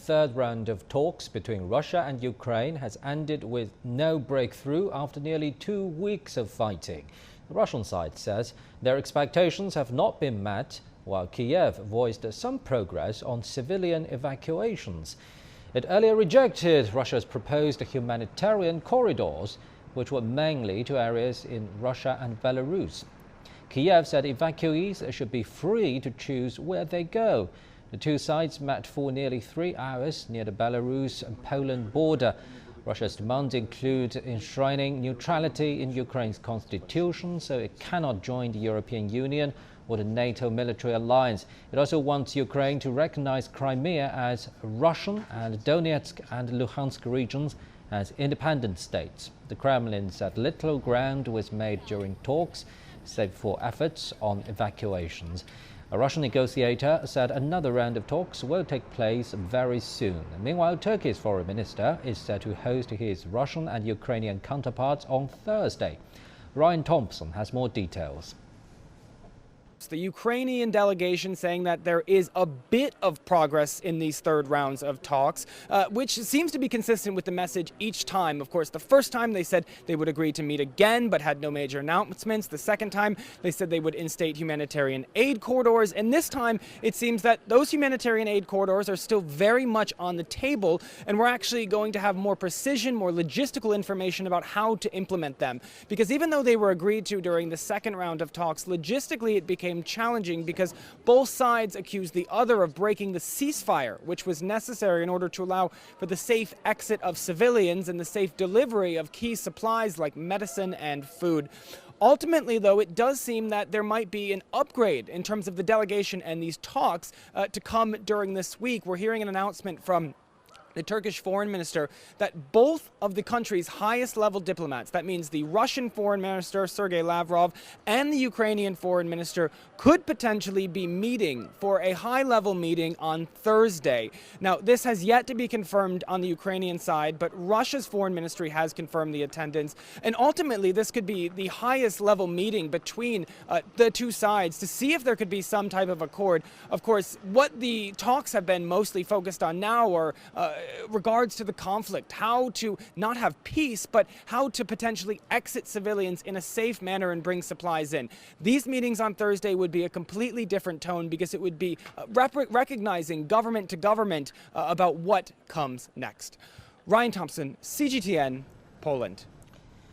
third round of talks between Russia and Ukraine has ended with no breakthrough after nearly 2 weeks of fighting. The Russian side says their expectations have not been met, while Kyiv voiced some progress on civilian evacuations. It earlier rejected Russia's proposed humanitarian corridors, which were mainly to areas in Russia and Belarus. Kyiv said evacuees should be free to choose where they go. The two sides met for nearly 3 hours near the Belarus and Poland border. Russia's demands include enshrining neutrality in Ukraine's constitution so it cannot join the European Union or the NATO military alliance. It also wants Ukraine to recognize Crimea as Russian and Donetsk and Luhansk regions as independent states. The Kremlin said little ground was made during talks, save for efforts on evacuations. A Russian negotiator said another round of talks will take place very soon. Meanwhile, Turkey's foreign minister is set to host his Russian and Ukrainian counterparts on Thursday. Ryan Thompson has more details. The Ukrainian delegation saying that there is a bit of progress in these third rounds of talks, which seems to be consistent with the message each time. Of course, the first time they said they would agree to meet again, but had no major announcements. The second time they said they would instate humanitarian aid corridors. And this time it seems that those humanitarian aid corridors are still very much on the table. And we're actually going to have more precision, more logistical information about how to implement them. Because even though they were agreed to during the second round of talks, logistically it became challenging because both sides accused the other of breaking the ceasefire, which was necessary in order to allow for the safe exit of civilians and the safe delivery of key supplies like medicine and food. Ultimately, though, it does seem that there might be an upgrade in terms of the delegation and these talks to come during this week. We're hearing an announcement from the Turkish foreign minister that both of the country's highest level diplomats, that means the Russian foreign minister Sergei Lavrov and the Ukrainian foreign minister, could potentially be meeting for a high level meeting on Thursday. Now, this has yet to be confirmed on the Ukrainian side, but Russia's foreign ministry has confirmed the attendance. And ultimately, this could be the highest level meeting between the two sides to see if there could be some type of accord. Of course, what the talks have been mostly focused on now are regards to the conflict, how to not have peace, but how to potentially exit civilians in a safe manner and bring supplies in. These meetings on Thursday would be a completely different tone because it would be recognizing government to government about what comes next. Ryan Thompson, CGTN, Poland.